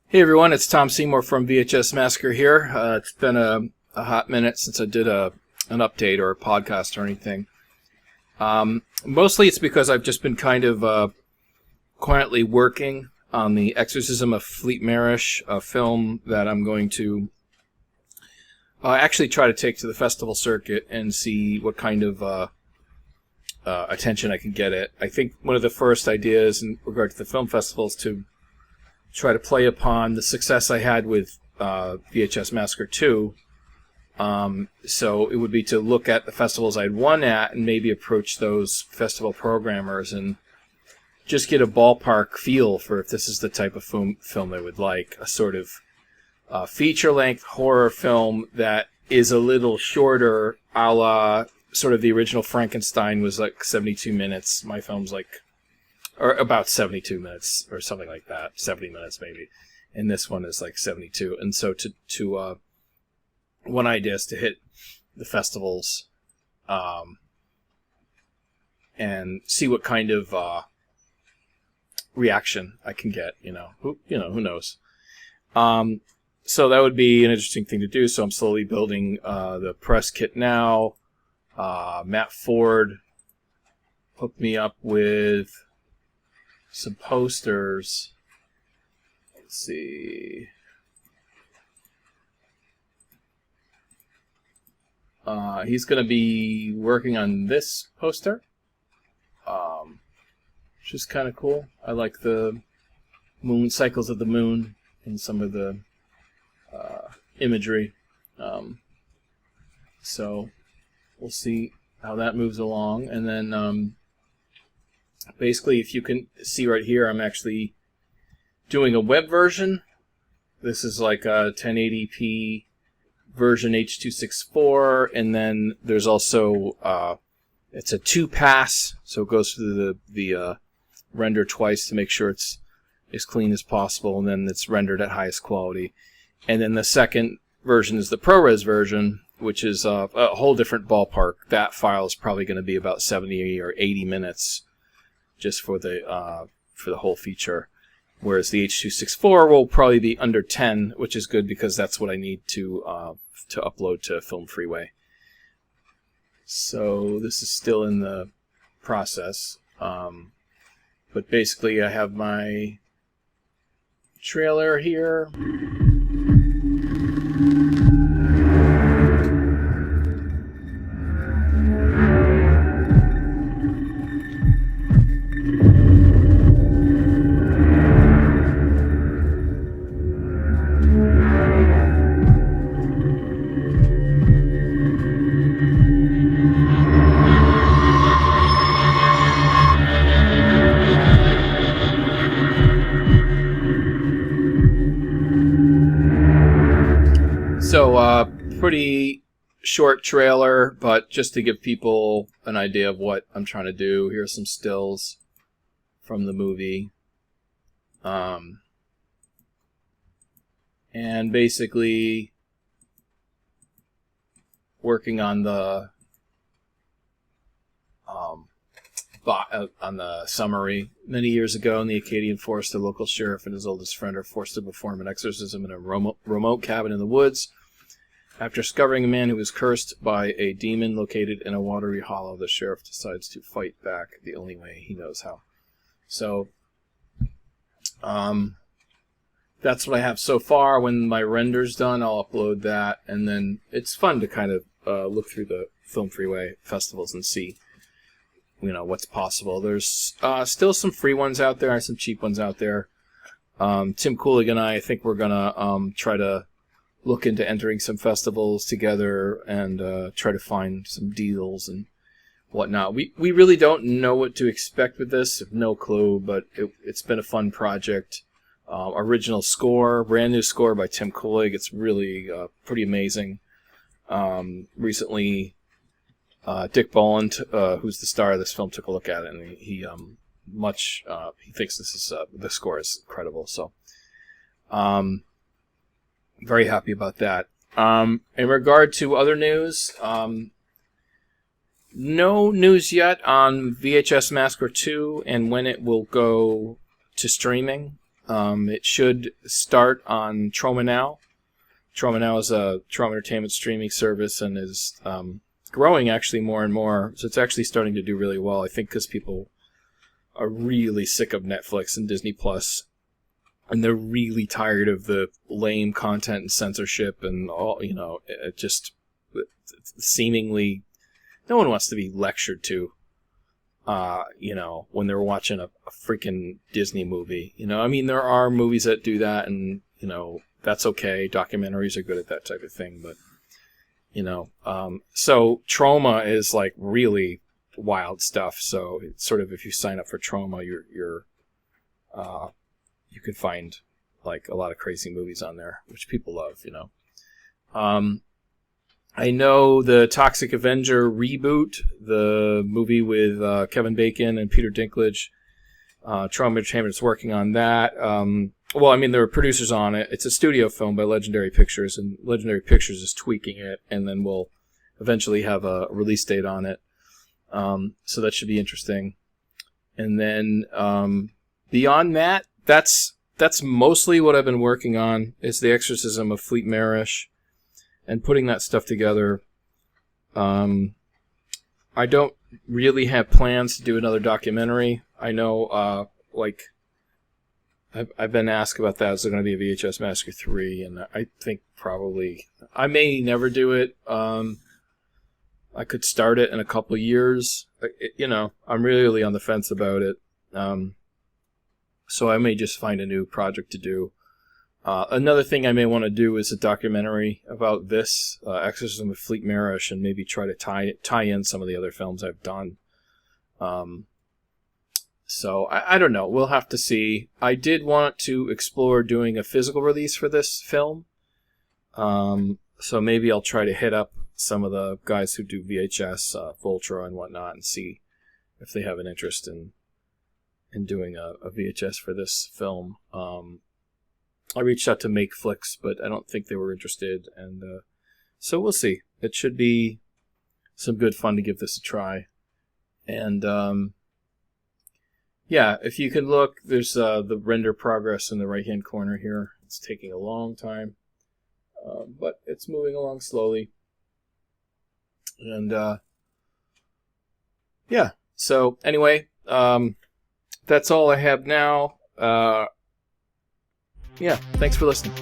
Hey everyone, it's Tom Seymour from VHS Massacre here. It's been a hot minute since I did an update or a podcast or anything. Mostly it's because I've just been kind of quietly working on the Exorcism of Fleete Marish, a film that I'm going to actually try to take to the festival circuit and see what kind of attention I can get it. I think one of the first ideas in regard to the film festival is to try to play upon the success I had with VHS Massacre 2. So it would be to look at the festivals I'd won at and maybe approach those festival programmers and just get a ballpark feel for if this is the type of film they would like. A sort of feature-length horror film that is a little shorter, a la sort of the original Frankenstein was like 72 minutes. My film's like or about 72 minutes or something like that, 70 minutes maybe. And this one is like 72. And so to one idea is to hit the festivals and see what kind of reaction I can get, who knows. So that would be an interesting thing to do. So I'm slowly building the press kit now. Matt Ford hooked me up with some posters. Let's see. He's going to be working on this poster, which is kind of cool. I like the moon cycles of the moon and some of the imagery. So we'll see how that moves along. And then basically, if you can see right here, I'm actually doing a web version. This is like a 1080p version H.264, and then there's also it's a 2-pass, so it goes through the render twice to make sure it's as clean as possible, and then it's rendered at highest quality. And then the second version is the ProRes version, which is a whole different ballpark. That file is probably going to be about 70 or 80 minutes. Just for the whole feature, whereas the H.264 will probably be under 10, which is good because that's what I need to upload to Film Freeway. So this is still in the process, but basically I have my trailer here. So, pretty short trailer, but just to give people an idea of what I'm trying to do. Here's some stills from the movie. And basically working on the summary. Many years ago in the Acadian forest, a local sheriff and his oldest friend are forced to perform an exorcism in a remote cabin in the woods. After discovering a man who was cursed by a demon located in a watery hollow, the sheriff decides to fight back the only way he knows how. So, that's what I have so far. When my render's done, I'll upload that, and then it's fun to kind of look through the Film Freeway festivals and see, what's possible. There's still some free ones out there, some cheap ones out there. Tim Coolig and I think we're gonna try to look into entering some festivals together and try to find some deals and whatnot. We really don't know what to expect with this, no clue, but it's been a fun project. Original score, brand new score by Tim Coolig. It's really pretty amazing. Recently, Dick Boland, who's the star of this film, took a look at it, and he thinks this is the score is incredible. So, very happy about that. In regard to other news, No news yet on VHS Massacre 2 and when it will go to streaming. It should start on Troma Now. Troma Now is a Troma Entertainment streaming service and is growing actually more and more. So it's actually starting to do really well, I think, because people are really sick of Netflix and Disney Plus, and they're really tired of the lame content and censorship and all. It just seemingly no one wants to be lectured to. When they're watching a freaking Disney movie. I mean, there are movies that do that, and that's okay. Documentaries are good at that type of thing, but so Troma is like really wild stuff. So it's sort of, if you sign up for Troma, you can find like a lot of crazy movies on there, which people love. I know the Toxic Avenger reboot, the movie with Kevin Bacon and Peter Dinklage. Troma Entertainment is working on that. There were producers on it. It's a studio film by Legendary Pictures, and Legendary Pictures is tweaking it, and then we'll eventually have a release date on it. So that should be interesting. And then beyond that, that's mostly what I've been working on, is the Exorcism of Fleete Marish and putting that stuff together. I don't really have plans to do another documentary. I know, I've been asked about that. Is there going to be a VHS Massacre 3? And I think probably I may never do it. I could start it in a couple of years. I'm really on the fence about it. So I may just find a new project to do. Another thing I may want to do is a documentary about this Exorcism of Fleete Marish, and maybe try to tie in some of the other films I've done. So I don't know. We'll have to see. I did want to explore doing a physical release for this film. So maybe I'll try to hit up some of the guys who do VHS, Voltra and whatnot, and see if they have an interest in doing a VHS for this film. I reached out to Make Flicks, but I don't think they were interested, and so we'll see. It should be some good fun to give this a try. And if you can look, there's the render progress in the right-hand corner here. It's taking a long time, but it's moving along slowly. And so anyway, that's all I have now. Thanks for listening.